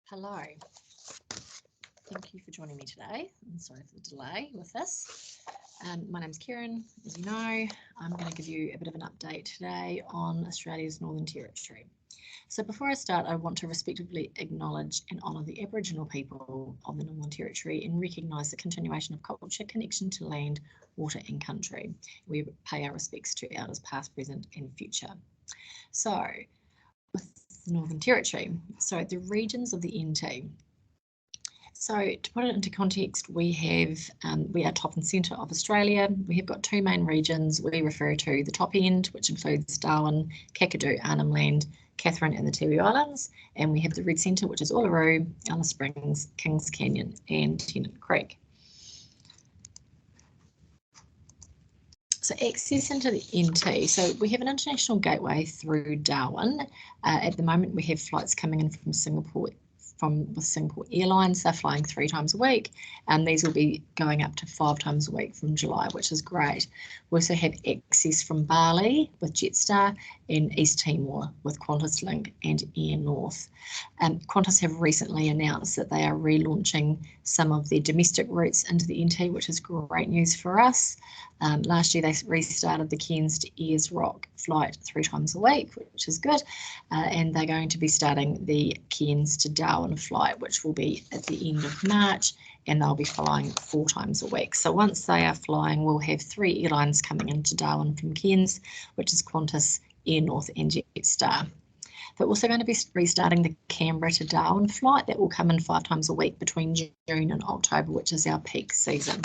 Hello, thank you for joining me today. I'm sorry for the delay with this. My name's Kieran. As you know, I'm going to give you a bit of an update today on Australia's Northern Territory. So before I start, I want to respectfully acknowledge and honour the Aboriginal people of the Northern Territory and recognise the continuation of culture, connection to land, water and country. We pay our respects to elders past, present and future. So with the Northern Territory, so the regions of the NT. So to put it into context, we are top and centre of Australia. We have got two main regions. We refer to the top end, which includes Darwin, Kakadu, Arnhem Land, Katherine and the Tiwi Islands. And we have the red centre, which is Uluru, Alice Springs, Kings Canyon and Tennant Creek. So access into the NT. So we have an international gateway through Darwin. At the moment, we have flights coming in from Singapore with Singapore Airlines. They're flying 3 times a week, and these will be going up to 5 times a week from July, which is great. We also have access from Bali with Jetstar and East Timor with QantasLink and Air North. Qantas have recently announced that they are relaunching some of their domestic routes into the NT, which is great news for us. Last year they restarted the Cairns to Ayers Rock flight 3 times a week, which is good, and they're going to be starting the Cairns to Darwin flight, which will be at the end of March, and they'll be flying 4 times a week. So once they are flying, we'll have 3 airlines coming into Darwin from Cairns, which is Qantas, Air North and Jetstar. They're also going to be restarting the Canberra to Darwin flight that will come in 5 times a week between June and October, which is our peak season.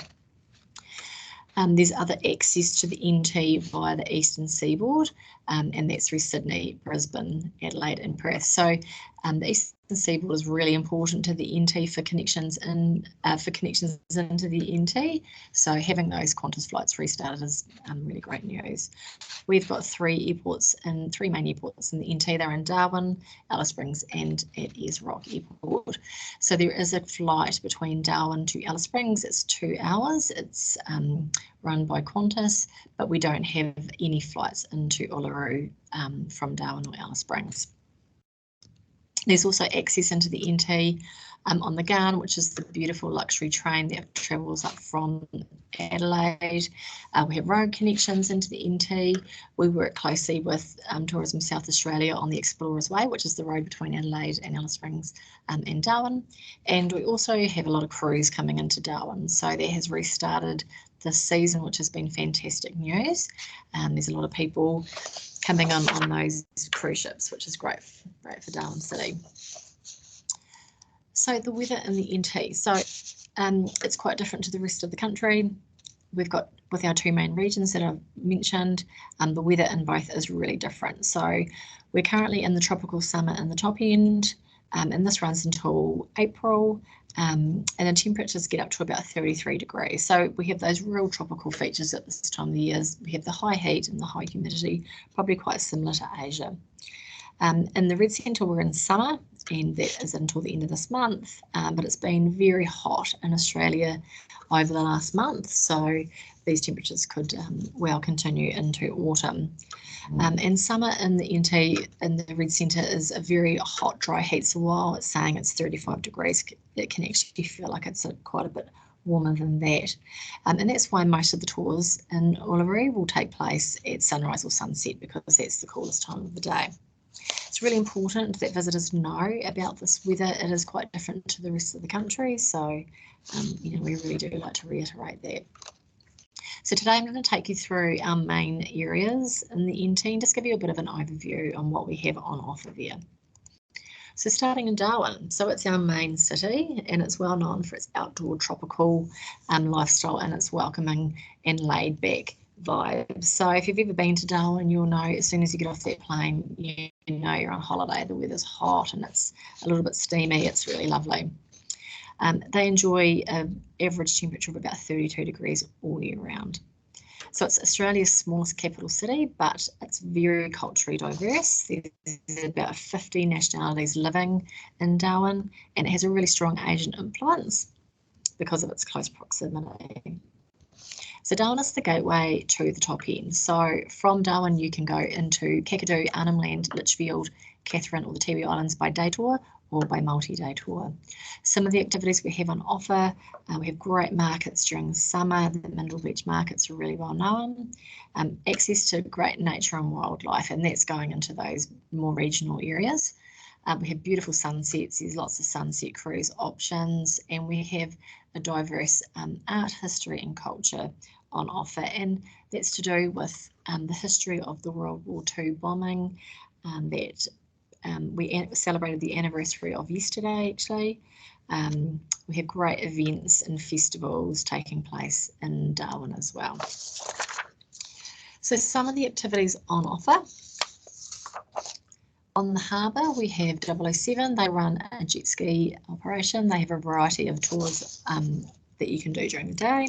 There's other access to the NT via the eastern seaboard, and that's through Sydney, Brisbane, Adelaide and Perth. So the eastern seaboard is really important to the NT for connections into the NT. So having those Qantas flights restarted is really great news. We've got 3 main airports in the NT. They're in Darwin, Alice Springs and at Ayers Rock Airport. So there is a flight between Darwin to Alice Springs. It's 2 hours. It's run by Qantas, but we don't have any flights into Uluru from Darwin or Alice Springs. There's also access into the NT on the Ghan, which is the beautiful luxury train that travels up from Adelaide. We have road connections into the NT. We work closely with Tourism South Australia on the Explorers Way, which is the road between Adelaide and Alice Springs and Darwin. And we also have a lot of cruise coming into Darwin. So that has restarted this season, which has been fantastic news. There's a lot of people coming on those cruise ships, which is great for Darwin City. So the weather in the NT. So it's quite different to the rest of the country. We've got, with our 2 main regions that I've mentioned, the weather in both is really different. So we're currently in the tropical summer in the top end, and this runs until April, and the temperatures get up to about 33 degrees. So we have those real tropical features at this time of the year. We have the high heat and the high humidity, probably quite similar to Asia. In the red centre, we're in summer, and that is until the end of this month, but it's been very hot in Australia over the last month, so these temperatures could well continue into autumn. And summer in the NT, in the red centre, is a very hot, dry heat, so while it's saying it's 35 degrees, it can actually feel like it's quite a bit warmer than that. And that's why most of the tours in Uluru will take place at sunrise or sunset, because that's the coolest time of the day. It's really important that visitors know about this weather. It is quite different to the rest of the country, so we really do like to reiterate that. So today I'm going to take you through our main areas in the NT and just give you a bit of an overview on what we have on offer there. So starting in Darwin, so it's our main city and it's well known for its outdoor tropical lifestyle and its welcoming and laid back vibes. So if you've ever been to Darwin, you'll know as soon as you get off that plane, you know you're on holiday. The weather's hot and it's a little bit steamy. It's really lovely. They enjoy an average temperature of about 32 degrees all year round. So it's Australia's smallest capital city, but it's very culturally diverse. There's about 50 nationalities living in Darwin, and it has a really strong Asian influence because of its close proximity. So Darwin is the gateway to the top end. So from Darwin, you can go into Kakadu, Arnhem Land, Litchfield, Katherine or the Tiwi Islands by day tour, or by multi-day tour. Some of the activities we have on offer, we have great markets during the summer. The Mindil Beach markets are really well known. Access to great nature and wildlife, and that's going into those more regional areas. We have beautiful sunsets, there's lots of sunset cruise options, and we have a diverse art, history and culture on offer, and that's to do with the history of the World War II bombing that we celebrated the anniversary of yesterday, actually. We have great events and festivals taking place in Darwin as well. So some of the activities on offer. On the harbour, we have 007. They run a jet ski operation. They have a variety of tours that you can do during the day.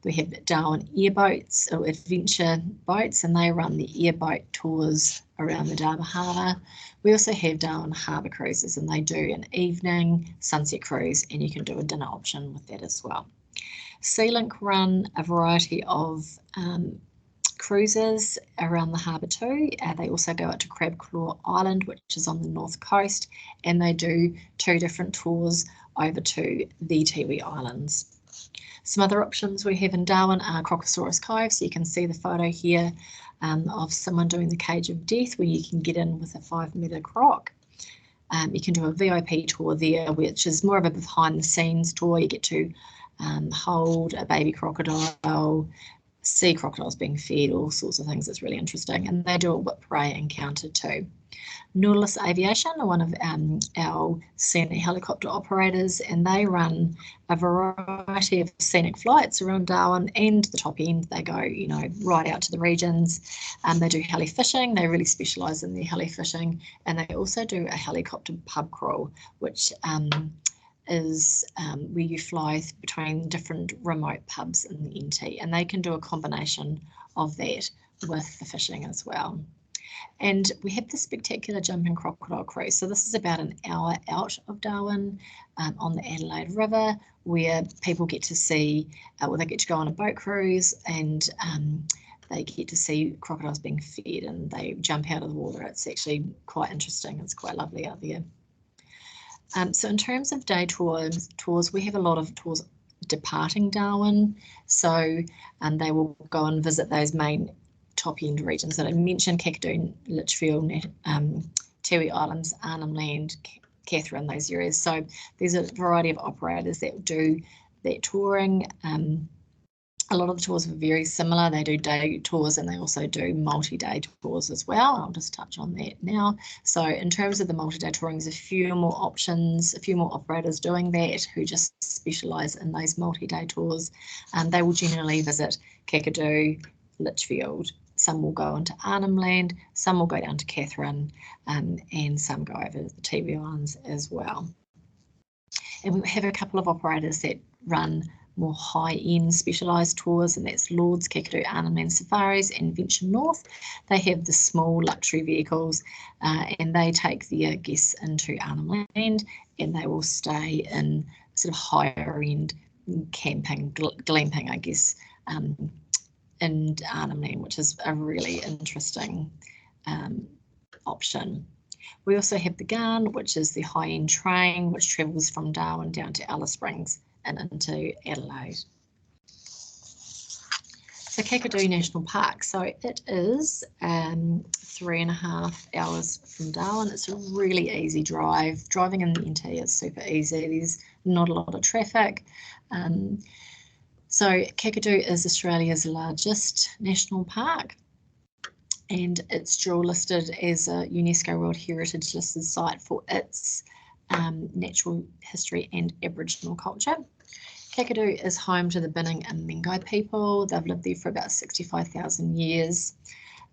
We have Darwin airboats or adventure boats, and they run the airboat tours around the Darwin Harbour. We also have Darwin Harbour cruises, and they do an evening sunset cruise, and you can do a dinner option with that as well. SeaLink run a variety of cruises around the harbour too. They also go out to Crabclaw Island, which is on the north coast, and they do 2 different tours over to the Tiwi Islands. Some other options we have in Darwin are Crocosaurus Cove, so you can see the photo here of someone doing the Cage of Death, where you can get in with a 5-metre croc. You can do a VIP tour there, which is more of a behind the scenes tour. You get to hold a baby crocodile, see crocodiles being fed, all sorts of things. It's really interesting, and they do a whip ray encounter too. Nautilus Aviation are one of our senior helicopter operators, and they run a variety of scenic flights around Darwin and the top end. They go, you know, right out to the regions. They do heli fishing. They really specialise in their heli fishing, and they also do a helicopter pub crawl, which is where you fly between different remote pubs in the NT, and they can do a combination of that with the fishing as well. And we have the spectacular jumping crocodile cruise. So this is about an hour out of Darwin on the Adelaide River, where people get to see, they get to go on a boat cruise, and they get to see crocodiles being fed, and they jump out of the water. It's actually quite interesting. It's quite lovely out there. So in terms of day tours, we have a lot of tours departing Darwin. So they will go and visit those main top end regions that I mentioned: Kakadu, Litchfield, Tiwi Islands, Arnhem Land, Katherine, those areas. So there's a variety of operators that do that touring. A lot of the tours are very similar. They do day tours, and they also do multi-day tours as well. I'll just touch on that now. So in terms of the multi-day touring, there's a few more options, a few more operators doing that who just specialise in those multi-day tours. They will generally visit Kakadu, Litchfield. Some will go into Arnhem Land, some will go down to Katherine, and some go over to the Tiwi Islands as well. And we have a couple of operators that run more high-end specialised tours, and that's Lords, Kakadu, Arnhem Land Safaris and Venture North. They have the small luxury vehicles, and they take their guests into Arnhem Land, and they will stay in sort of higher-end camping, glamping, I guess, in Arnhem Land, which is a really interesting option. We also have the Garn, which is the high-end train, which travels from Darwin down to Alice Springs and into Adelaide. So Kakadu National Park, so it is 3.5 hours from Darwin. It's a really easy drive. Driving in the NT is super easy. There's not a lot of traffic. So Kakadu is Australia's largest national park, and it's dual listed as a UNESCO World Heritage listed site for its natural history and Aboriginal culture. Kakadu is home to the Bining and Mengai people. They've lived there for about 65,000 years.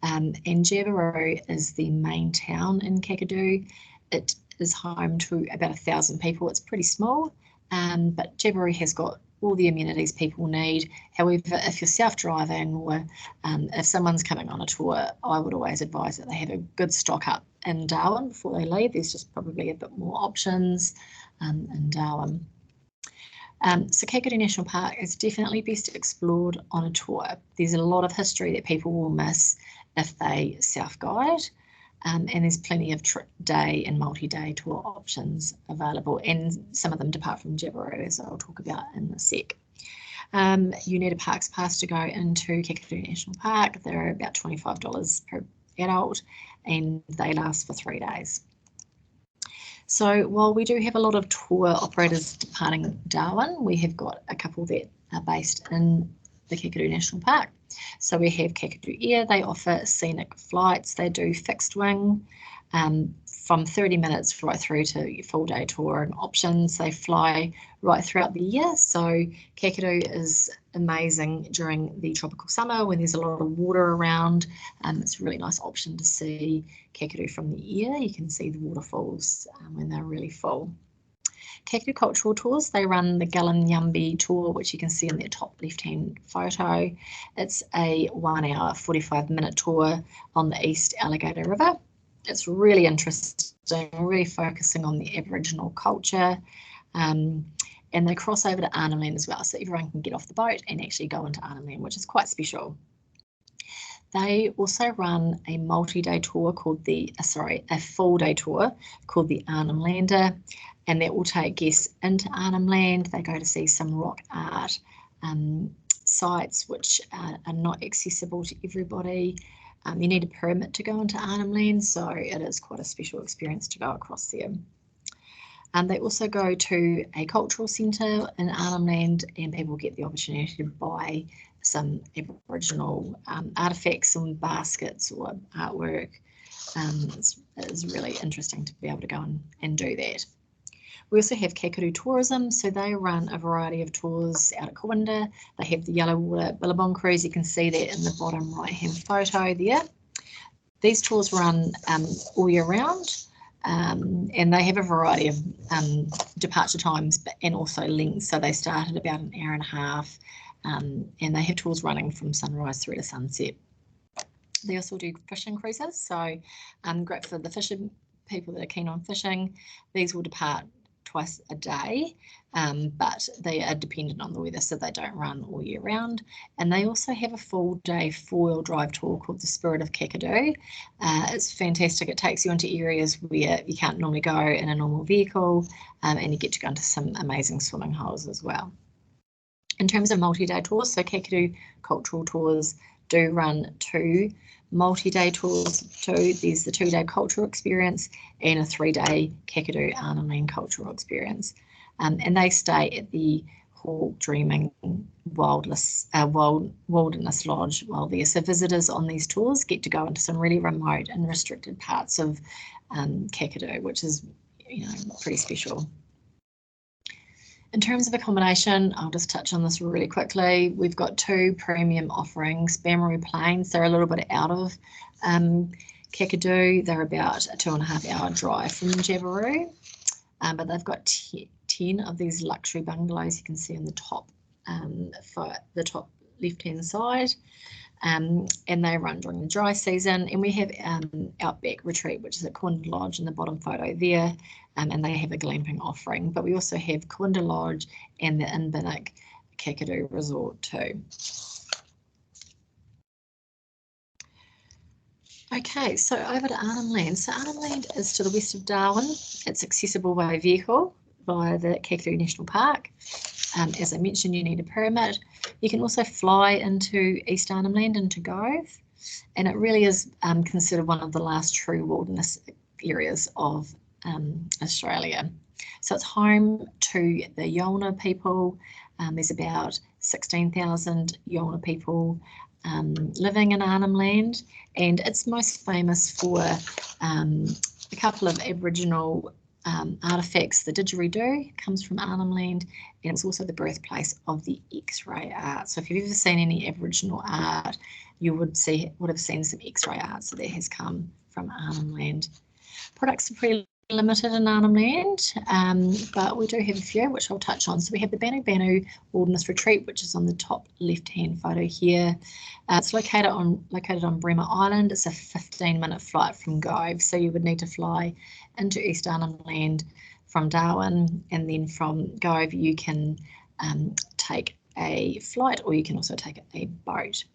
And Jabiru is the main town in Kakadu. It is home to about 1,000 people. It's pretty small, but Jabiru has got all the amenities people need. However, if you're self-driving or if someone's coming on a tour, I would always advise that they have a good stock up in Darwin before they leave. There's just probably a bit more options in Darwin. So Kakadu National Park is definitely best explored on a tour. There's a lot of history that people will miss if they self-guide. and there's plenty of day and multi-day tour options available, and some of them depart from Jabiru, as I'll talk about in a sec. You need a Parks Pass to go into Kakadu National Park. They're about $25 per adult, and they last for 3 days. So while we do have a lot of tour operators departing Darwin, we have got a couple that are based in the Kakadu National Park. So we have Kakadu Air. They offer scenic flights. They do fixed wing from 30 minutes right through to full day tour and options. They fly right throughout the year. So Kakadu is amazing during the tropical summer when there's a lot of water around. It's a really nice option to see Kakadu from the air. You can see the waterfalls when they're really full. Kakadu Cultural Tours, they run the Galinyambi tour, which you can see in their top left-hand photo. It's a 1 hour, 45-minute tour on the East Alligator River. It's really interesting, really focusing on the Aboriginal culture. And they cross over to Arnhem Land as well, so everyone can get off the boat and actually go into Arnhem Land, which is quite special. They also run a multi-day tour called a full day tour called the Arnhem Lander, and that will take guests into Arnhem Land. They go to see some rock art sites which are not accessible to everybody. You need a permit to go into Arnhem Land, so it is quite a special experience to go across there. They also go to a cultural centre in Arnhem Land, and people get the opportunity to buy some Aboriginal artefacts, some baskets or artwork. It's really interesting to be able to go and do that. We also have Kakadu Tourism, so they run a variety of tours out at Kowinda. They have the Yellow Water Billabong Cruise. You can see that in the bottom right-hand photo there. These tours run all year round, and they have a variety of departure times and also lengths. So they start at about an hour and a half, and they have tours running from sunrise through to sunset. They also do fishing cruises, so great for the fishing people that are keen on fishing. These will depart twice a day, but they are dependent on the weather, so they don't run all year round. And they also have a full day four-wheel drive tour called the Spirit of Kakadu. It's fantastic. It takes you into areas where you can't normally go in a normal vehicle, and you get to go into some amazing swimming holes as well. In terms of multi-day tours, so Kakadu Cultural Tours do run 2 multi-day tours too. There's the 2-day cultural experience and a 3-day Kakadu Arnhem Land cultural experience. And they stay at the Hawk Dreaming Wilderness Lodge while there. So visitors on these tours get to go into some really remote and restricted parts of Kakadu, which is, you know, pretty special. In terms of accommodation, I'll just touch on this really quickly. We've got 2 premium offerings. Bamaru Plains, they're a little bit out of Kakadu. They're about a 2.5-hour drive from Jabiru, but they've got 10 of these luxury bungalows you can see in the top, for the top left-hand side. And they run during the dry season. And we have Outback Retreat, which is at Kowinda Lodge in the bottom photo there, and they have a glamping offering. But we also have Kowinda Lodge and the Invernick Kakadu Resort too. Okay, so over to Arnhem Land. So Arnhem Land is to the west of Darwin. It's accessible by vehicle via the Kakadu National Park. As I mentioned, you need a permit. You can also fly into East Arnhem Land, into Gove, and it really is considered one of the last true wilderness areas of Australia. So it's home to the Yolngu people. There's about 16,000 Yolngu people living in Arnhem Land, and it's most famous for a couple of Aboriginal artefacts. The didgeridoo comes from Arnhem Land, and it's also the birthplace of the X-ray art. So if you've ever seen any Aboriginal art, you would have seen some X-ray art. So that has come from Arnhem Land. Products are pretty limited in Arnhem Land, but we do have a few which I'll touch on. So we have the Banu Banu Wilderness Retreat, which is on the top left-hand photo here. It's located on Bremer Island. It's a 15-minute flight from Gove, so you would need to fly into East Arnhem Land from Darwin, and then from Gove you can take a flight, or you can also take a boat.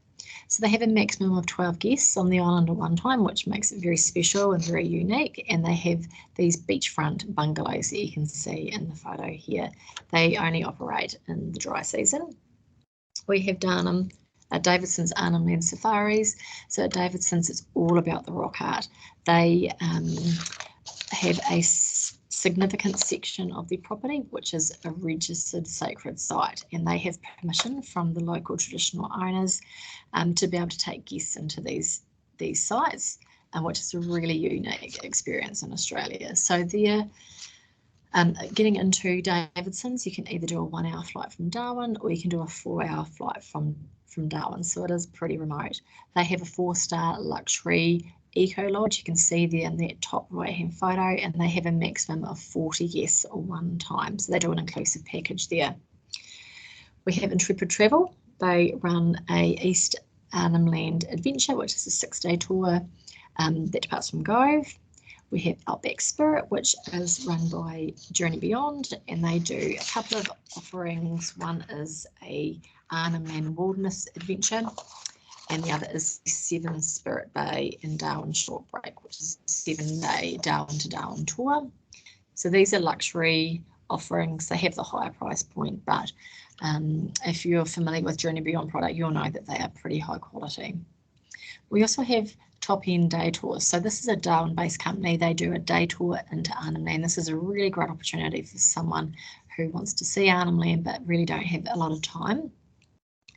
So they have a maximum of 12 guests on the island at one time, which makes it very special and very unique. And they have these beachfront bungalows that you can see in the photo here. They only operate in the dry season. We have Darnum, Davidson's Arnhem Land Safaris. So at Davidson's, it's all about the rock art. They have a significant section of their property, which is a registered sacred site, and they have permission from the local traditional owners to be able to take guests into these sites, which is a really unique experience in Australia. So they're getting into Davidson's, you can either do a 1 hour flight from Darwin or you can do a 4 hour flight from Darwin, so it is pretty remote. They have a 4-star luxury eco lodge, you can see there in that top right hand photo, and they have a maximum of 40 guests at one time, so they do an inclusive package there. We have Intrepid Travel. They run a East Arnhem Land Adventure, which is a 6-day tour that departs from Gove. We have Outback Spirit, which is run by Journey Beyond, and they do a couple of offerings. One is a Arnhem Land Wilderness Adventure, and the other is Seven Spirit Bay in Darwin Short Break, which is a 7-day Darwin to Darwin tour. So these are luxury offerings. They have the higher price point, but if you're familiar with Journey Beyond product, you'll know that they are pretty high quality. We also have Top End Day Tours. So this is a Darwin-based company. They do a day tour into Arnhem Land. This is a really great opportunity for someone who wants to see Arnhem Land but really don't have a lot of time.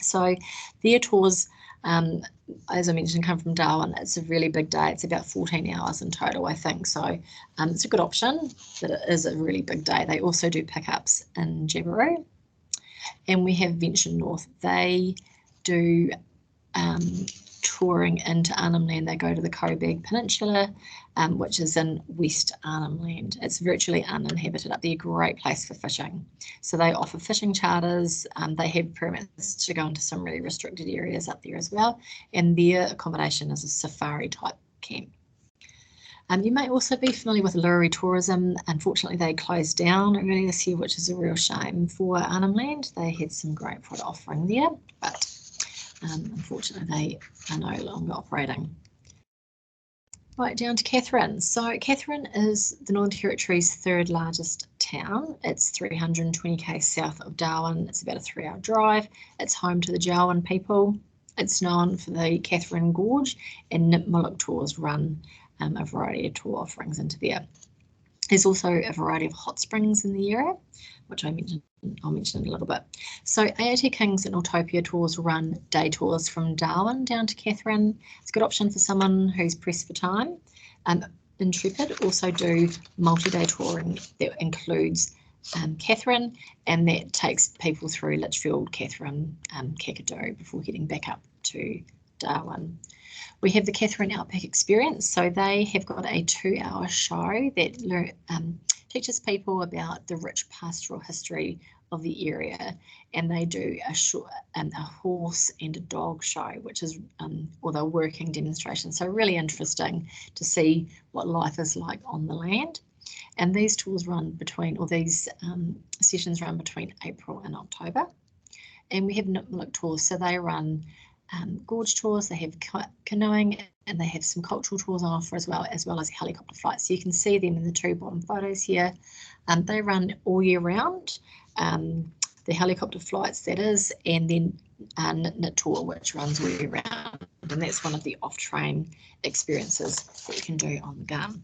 So their tours, as I mentioned, come from Darwin. It's a really big day. It's about 14 hours in total, I think. So it's a good option, but it is a really big day. They also do pickups in Jabiru. And we have Venture North. They do touring into Arnhem Land. They go to the Cobag Peninsula, which is in West Arnhem Land. It's virtually uninhabited up there, great place for fishing. So they offer fishing charters. They have permits to go into some really restricted areas up there as well. And their accommodation is a safari type camp. You may also be familiar with Lurry Tourism. Unfortunately, they closed down earlier this year, which is a real shame for Arnhem Land. They had some great product offering there, but unfortunately, they are no longer operating. Right, down to Katherine. So Katherine is the Northern Territory's 3rd largest town. It's 320k south of Darwin. It's about a 3-hour drive. It's home to the Jawoyn people. It's known for the Katherine Gorge, and Nipmuc Tours run a variety of tour offerings into there. There's also a variety of hot springs in the area, which I'll mention in a little bit. So AOT Kings and Autopia Tours run day tours from Darwin down to Katherine. It's a good option for someone who's pressed for time. Intrepid also do multi-day touring that includes Katherine, and that takes people through Litchfield, Katherine, Kakadu before getting back up to Darwin. We have the Katherine Outback Experience. So they have got a 2-hour show that teaches people about the rich pastoral history of the area, and they do a horse and a dog show, which is or the working demonstration. So really interesting to see what life is like on the land. And these tours run between, or these sessions run between April and October. And we have Nipmuc Tours, so they run gorge tours, they have canoeing, and they have some cultural tours on offer as well as helicopter flights. So you can see them in the 2 bottom photos here. They run all year round, the helicopter flights that is, and then Nit Tour, which runs all year round, and that's one of the off-train experiences that you can do on the gun.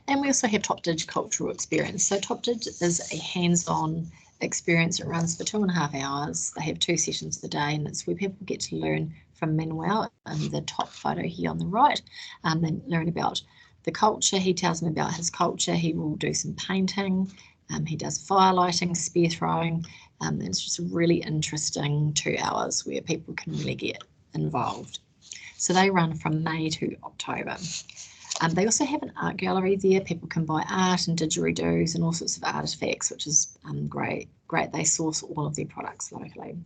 And we also have Top Dig Cultural Experience. So Top Dig is a hands-on experience. It runs for 2.5 hours. They have 2 sessions a day, and it's where people get to learn from Manuel in the top photo here on the right. They learn about the culture. He tells them about his culture. He will do some painting. He does fire lighting, spear throwing. And it's just a really interesting 2 hours where people can really get involved. So they run from May to October. They also have an art gallery there. People can buy art and didgeridoos and all sorts of artifacts, which is great. They source all of their products locally.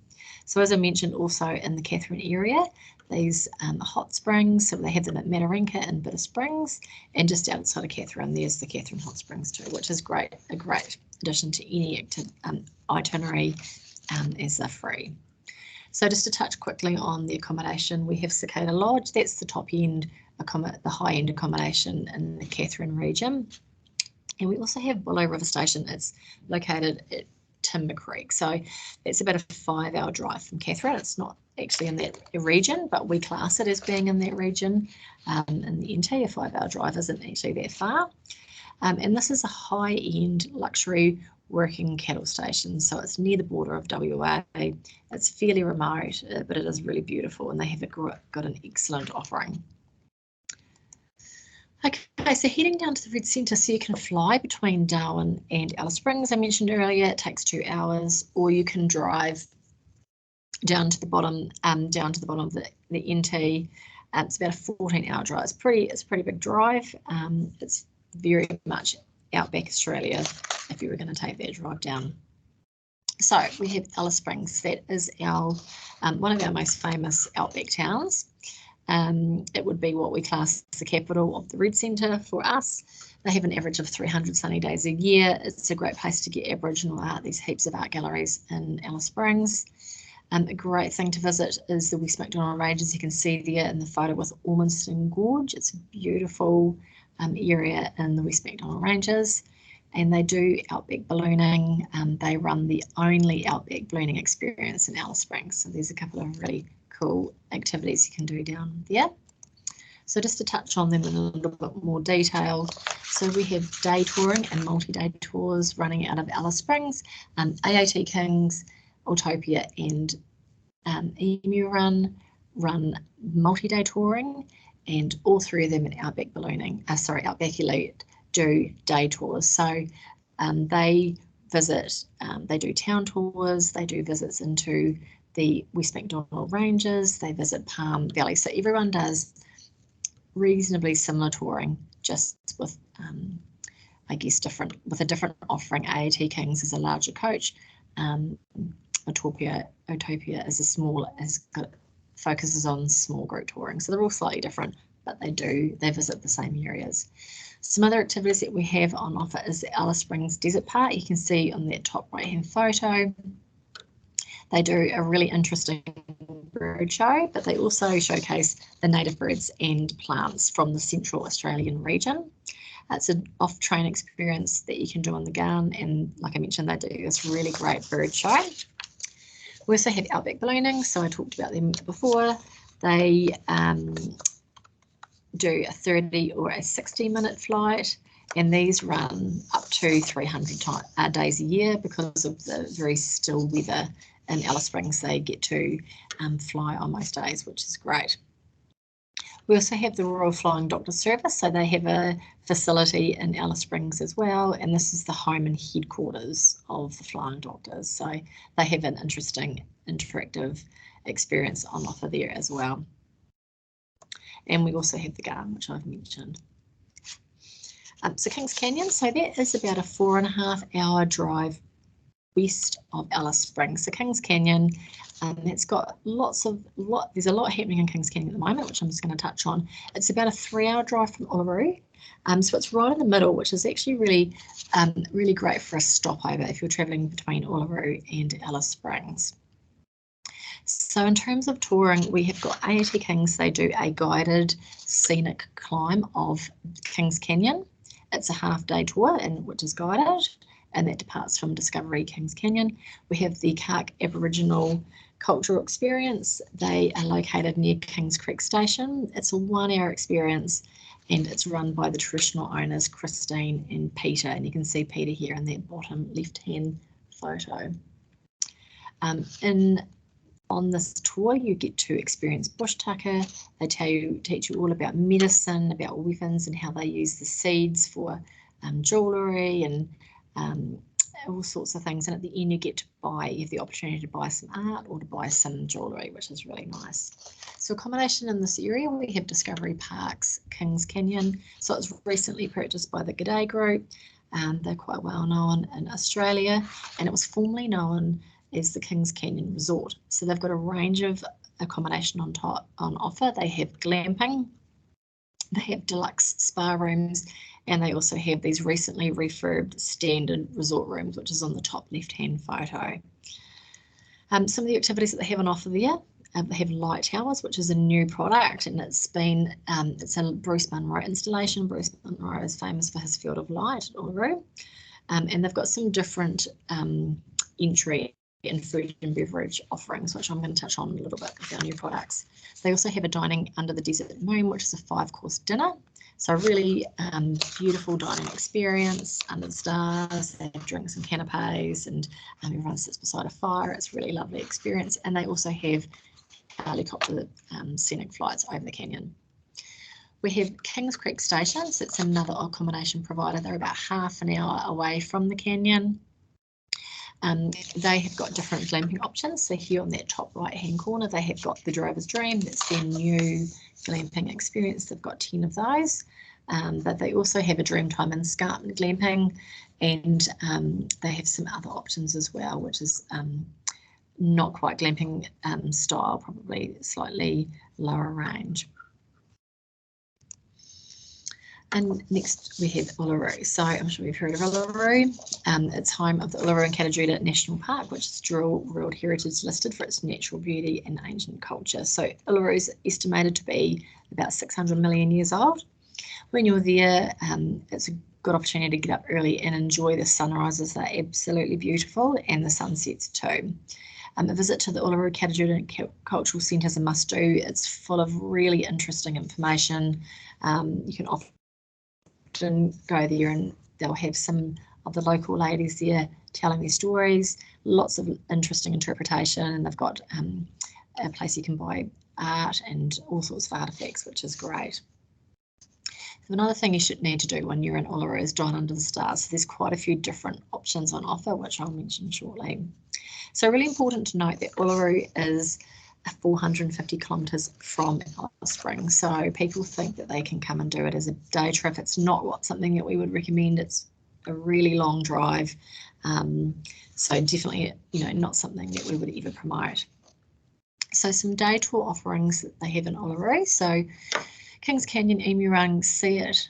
So as I mentioned, also in the Katherine area, these hot springs, so they have them at Matarinka and Bitter Springs, and just outside of Katherine, there's the Katherine Hot Springs too, which is a great addition to any itinerary as they're free. So just to touch quickly on the accommodation, we have Cicada Lodge. That's the top end, the high end accommodation in the Katherine region. And we also have Willow River Station. It's located at Timber Creek. So it's about a 5-hour drive from Katherine. It's not actually in that region, but we class it as being in that region. In the NT, a 5-hour drive isn't actually that far. And this is a high-end luxury working cattle station. So it's near the border of WA. It's fairly remote, but it is really beautiful, and they have got an excellent offering. Okay, so heading down to the Red Centre, so you can fly between Darwin and Alice Springs. I mentioned earlier it takes 2 hours, or you can drive down to the bottom, of the NT. It's about a 14-hour drive. It's a pretty big drive. It's very much outback Australia if you were going to take that drive down. So we have Alice Springs. That is our one of our most famous outback towns. It would be what we class as the capital of the Red Centre for us. They have an average of 300 sunny days a year. It's a great place to get Aboriginal art. There's heaps of art galleries in Alice Springs. A great thing to visit is the West MacDonnell Ranges. You can see there in the photo with Ormiston Gorge. It's a beautiful area in the West MacDonnell Ranges, and they do outback ballooning. They run the only outback ballooning experience in Alice Springs. So there's a couple of really cool activities you can do down there. So just to touch on them in a little bit more detail. So we have day touring and multi-day tours running out of Alice Springs, AAT Kings, Autopia and Emu run multi-day touring, and all three of them in Outback Ballooning, Outback Elite do day tours. So they visit, they do town tours, they do visits into the West MacDonnell Ranges, they visit Palm Valley. So everyone does reasonably similar touring, just with I guess with a different offering. AAT Kings is a larger coach. Autopia is focuses on small group touring. So they're all slightly different, but they visit the same areas. Some other activities that we have on offer is the Alice Springs Desert Park. You can see on that top right hand photo. They do a really interesting bird show, but they also showcase the native birds and plants from the Central Australian region. It's an off-train experience that you can do on the gun, and like I mentioned, they do this really great bird show. We also have Outback Ballooning, so I talked about them before. They do a 30 or a 60-minute flight, and these run up to 300 days a year because of the very still weather in Alice Springs. They get to fly on most days, which is great. We also have the Royal Flying Doctor Service, so they have a facility in Alice Springs as well, and this is the home and headquarters of the Flying Doctors. So they have an interesting interactive experience on offer there as well. And we also have the Garden, which I've mentioned. So Kings Canyon, so that is about a 4.5-hour drive west of Alice Springs. So Kings Canyon, it's got there's a lot happening in Kings Canyon at the moment, which I'm just going to touch on. It's about a 3-hour drive from Uluru. So it's right in the middle, which is actually really great for a stopover if you're traveling between Uluru and Alice Springs. So in terms of touring, we have got AAT Kings. They do a guided scenic climb of Kings Canyon. It's a half-day tour, which is guided, and that departs from Discovery Kings Canyon. We have the Kark Aboriginal Cultural Experience. They are located near Kings Creek Station. It's a 1-hour experience, and it's run by the traditional owners, Christine and Peter. And you can see Peter here in that bottom left-hand photo. On this tour, you get to experience bush tucker. They teach you all about medicine, about weapons, and how they use the seeds for jewellery and all sorts of things. And at the end, you have the opportunity to buy some art or to buy some jewellery, which is really nice. So accommodation in this area, we have Discovery Parks, Kings Canyon. So it's recently purchased by the G'day Group. They're quite well known in Australia, and it was formerly known as the Kings Canyon Resort. So they've got a range of accommodation on offer. They have glamping, they have deluxe spa rooms, and they also have these recently refurbed standard resort rooms, which is on the top left-hand photo. Some of the activities that they have on offer there, they have Light Towers, which is a new product, and it's a Bruce Munro installation. Bruce Munro is famous for his Field of Light at Uluru, and they've got some different entry and food and beverage offerings, which I'm going to touch on a little bit with our new products. They also have a Dining Under the Desert Moon, which is a 5-course dinner. So really beautiful dining experience under the stars. They have drinks and canapes, and everyone sits beside a fire. It's a really lovely experience. And they also have helicopter scenic flights over the canyon. We have Kings Creek Station, so it's another accommodation provider. They're about half an hour away from the canyon. They have got different glamping options. So here on that top right hand corner, they have got the Drover's Dream. That's their new glamping experience. They've got 10 of those, but they also have a Dreamtime and Escarpment glamping, and they have some other options as well, which is not quite glamping style, probably slightly lower range. And next we have Uluru. So I'm sure you've heard of Uluru. It's home of the Uluru and Katajuda National Park, which is Dual World Heritage listed for its natural beauty and ancient culture. So Uluru is estimated to be about 600 million years old. When you're there, it's a good opportunity to get up early and enjoy the sunrises. They're absolutely beautiful, and the sunsets too. A visit to the Uluru Katajuda Cultural Centre is a must-do. It's full of really interesting information. You can often go there and they'll have some of the local ladies there telling their stories, lots of interesting interpretation, and they've got a place you can buy art and all sorts of artefacts, which is great. So another thing you should need to do when you're in Uluru is Dine Under the Stars. So there's quite a few different options on offer, which I'll mention shortly. So really important to note that Uluru is 450 kilometres from Alice Springs. So people think that they can come and do it as a day trip. It's not something that we would recommend. It's a really long drive. So definitely, not something that we would ever promote. So some day tour offerings that they have in Uluru. So Kings Canyon, Emirang, See It.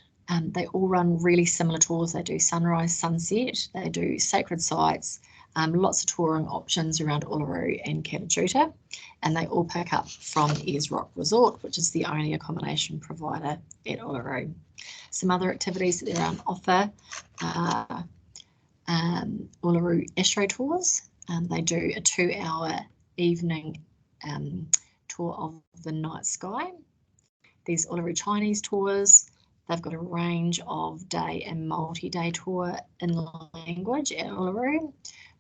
They all run really similar tours. They do sunrise, sunset. They do sacred sites. Lots of touring options around Uluru and Katajuda, and they all pick up from Ayers Rock Resort, which is the only accommodation provider at Uluru. Some other activities that are on offer are Uluru Astro Tours. They do a 2-hour evening tour of the night sky. These Uluru Chinese tours. They've got a range of day and multi-day tour in language at Uluru.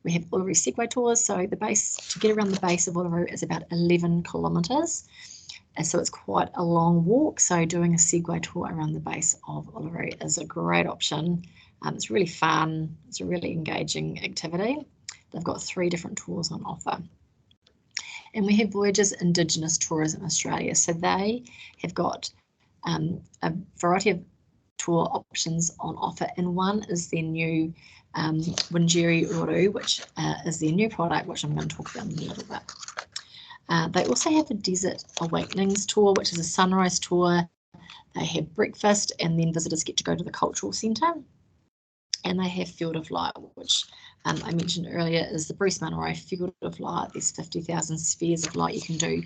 We have Uluru Segway tours, so the base to get around the base of Uluru is about 11 kilometres, and so it's quite a long walk. So doing a Segway tour around the base of Uluru is a great option. It's really fun. It's a really engaging activity. They've got 3 different tours on offer. And we have Voyages Indigenous Tourism Australia. So they have got a variety of tour options on offer, and one is their new Wingiri Roru, which is their new product, which I'm going to talk about in a little bit. They also have a Desert Awakenings tour, which is a sunrise tour. They have breakfast, and then visitors get to go to the cultural centre. And they have Field of Light, which I mentioned earlier is the Bruce Munro Field of Light. There's 50,000 spheres of light. You can do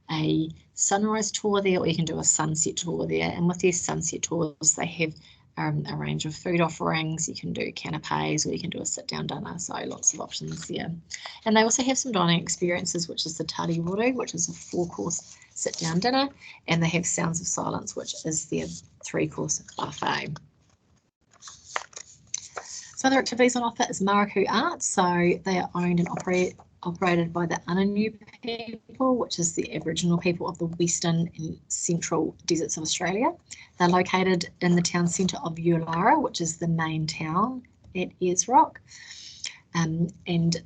a sunrise tour there, or you can do a sunset tour there. And with their sunset tours, they have a range of food offerings. You can do canapes, or you can do a sit-down dinner, so lots of options there. And they also have some dining experiences, which is the Tari Roru, which is a 4-course sit-down dinner, and they have Sounds of Silence, which is their 3-course buffet. So other activities on offer is Maraku Arts. So they are owned and operated by the Anangu people, which is the Aboriginal people of the western and central deserts of Australia. They're located in the town centre of Ulara, which is the main town at Ayers Rock. And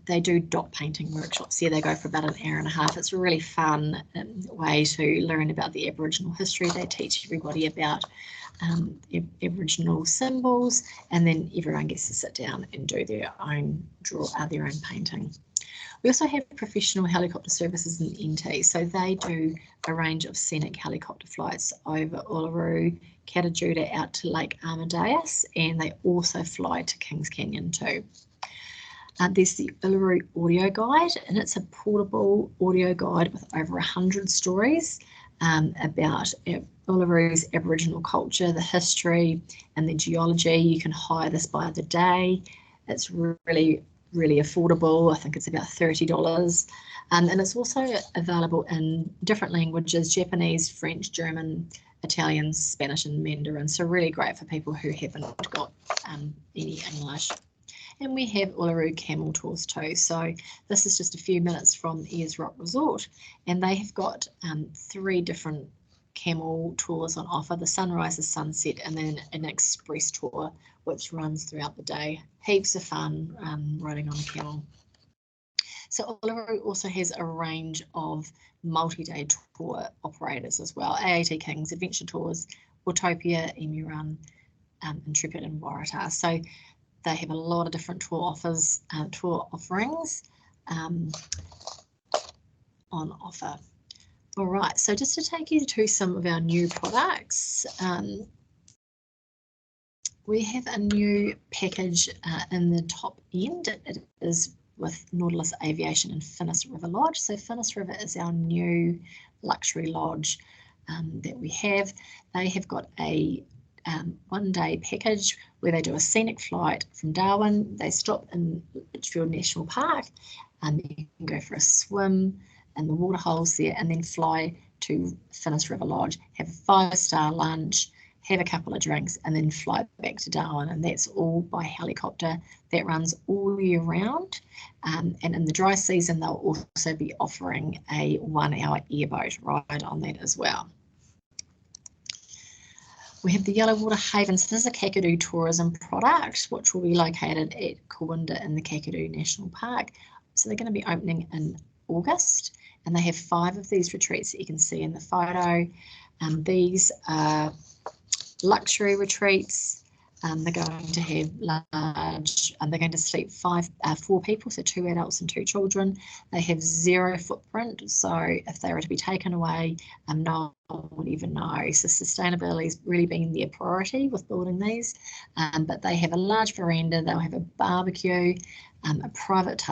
they do dot painting workshops here. They go for about an hour and a half. It's a really fun way to learn about the Aboriginal history. They teach everybody about Aboriginal symbols, and then everyone gets to sit down and do their own painting. We also have professional helicopter services in NT, so they do a range of scenic helicopter flights over Uluru, Katajuda out to Lake Amadeus, and they also fly to Kings Canyon too. There's the Uluru Audio Guide, and it's a portable audio guide with over 100 stories about Uluru's Aboriginal culture, the history and the geology. You can hire this by the day. It's really, really affordable. I think it's about $30. And it's also available in different languages: Japanese, French, German, Italian, Spanish and Mandarin. So really great for people who haven't got any English. And we have Uluru Camel Tours too. So this is just a few minutes from Ayers Rock Resort, and they have got 3 different camel tours on offer: the sunrise, the sunset, and then an express tour which runs throughout the day. Heaps of fun riding on a camel. So Uluru also has a range of multi-day tour operators as well: AAT Kings, Adventure Tours, Autopia, Emu Run, Intrepid and Waratah. So they have a lot of different tour offerings on offer. All right, so just to take you to some of our new products, we have a new package in the top end. It is with Nautilus Aviation and Finnis River Lodge. So Finnis River is our new luxury lodge that we have. They have got a 1-day package where they do a scenic flight from Darwin. They stop in Litchfield National Park, and you can go for a swim in the waterholes there, and then fly to Finnis River Lodge, have a 5-star lunch, have a couple of drinks, and then fly back to Darwin. And that's all by helicopter. That runs all year round. And in the dry season, they'll also be offering a 1-hour airboat ride on that as well. We have the Yellowwater Havens. This is a Kakadu tourism product, which will be located at Kooinda in the Kakadu National Park. So they're going to be opening in August, and they have 5 of these retreats that you can see in the photo. These are luxury retreats. They're going to have large, and they're going to sleep 4 people, so 2 adults and 2 children. They have 0 footprint, so if they were to be taken away, no one would even know. So sustainability has really been their priority with building these. But they have a large veranda, they'll have a barbecue, a private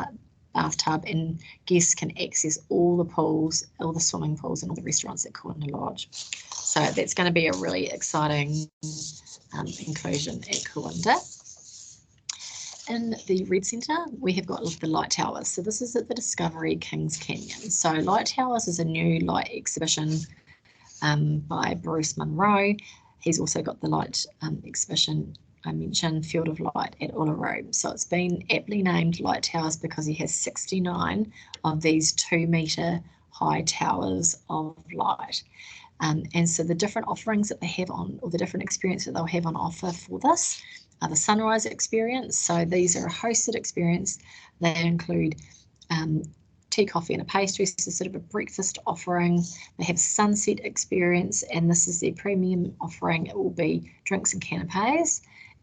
bathtub, and guests can access all the pools, all the swimming pools and all the restaurants at Kooinda Lodge. So that's going to be a really exciting inclusion at Kooinda. In the Red Centre, we have got the Light Towers. So this is at the Discovery Kings Canyon. So Light Towers is a new light exhibition by Bruce Munro. He's also got the light exhibition I mentioned, Field of Light at Uluru. So it's been aptly named Light Towers because he has 69 of these 2-metre high towers of light. And so the different offerings that they have on, or the different experiences that they'll have on offer for this are the sunrise experience. So these are a hosted experience. They include tea, coffee and a pastry, so sort of a breakfast offering. They have sunset experience, and this is their premium offering. It will be drinks and canapes,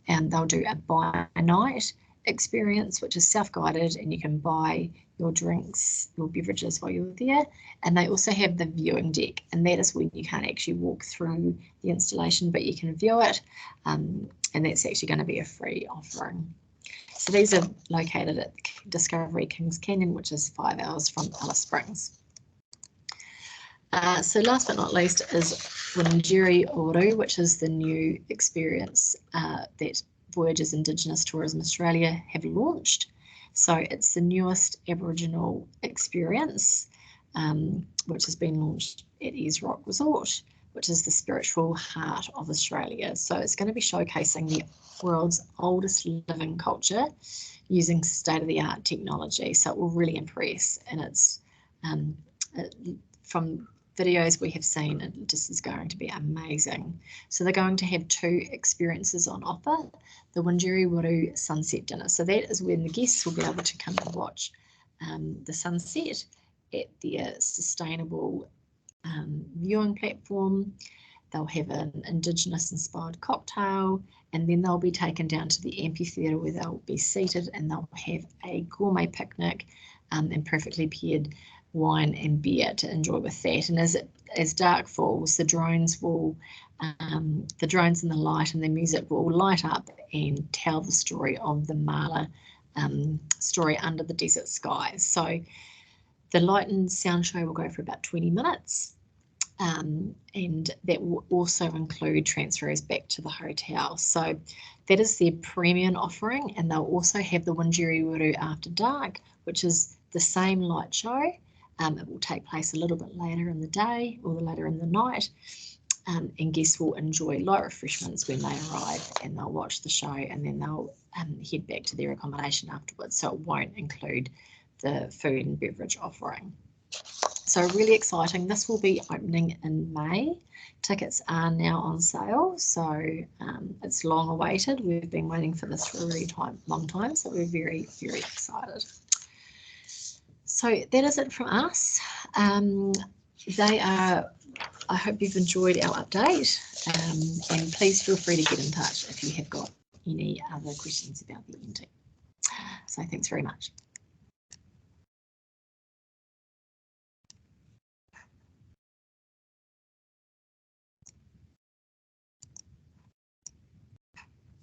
and they'll do a by night experience, which is self-guided, and you can buy your drinks, your beverages while you're there. And they also have the viewing deck, and that is when you can't actually walk through the installation, but you can view it, and that's actually going to be a free offering. So these are located at Discovery Kings Canyon, which is 5 hours from Alice Springs. So last but not least is Windjeri Oru, which is the new experience that Voyages Indigenous Tourism Australia have launched. So it's the newest Aboriginal experience, which has been launched at Ayers Rock Resort, which is the spiritual heart of Australia. So it's going to be showcasing the world's oldest living culture using state-of-the-art technology. So it will really impress, and it's from videos we have seen, it just is going to be amazing. So they're going to have 2 experiences on offer: the Windjeri Oru Sunset Dinner. So that is when the guests will be able to come and watch the sunset at their sustainable viewing platform. They'll have an Indigenous inspired cocktail, and then they'll be taken down to the amphitheatre where they'll be seated, and they'll have a gourmet picnic and perfectly paired wine and beer to enjoy with that. And as dark falls, the drones and the light and the music will light up and tell the story of the Mala story Under the Desert Skies. So the light and sound show will go for about 20 minutes. And that will also include transfers back to the hotel. So that is their premium offering, and they'll also have the Windjeri After Dark, which is the same light show. It will take place a little bit later in the day or later in the night, and guests will enjoy light refreshments when they arrive, and they'll watch the show, and then they'll head back to their accommodation afterwards. So it won't include the food and beverage offering. So really exciting. This will be opening in May. Tickets are now on sale, so it's long awaited. We've been waiting for this for a really long time, so we're very, very excited. So that is it from us. I hope you've enjoyed our update, and please feel free to get in touch if you have got any other questions about the NT. So thanks very much.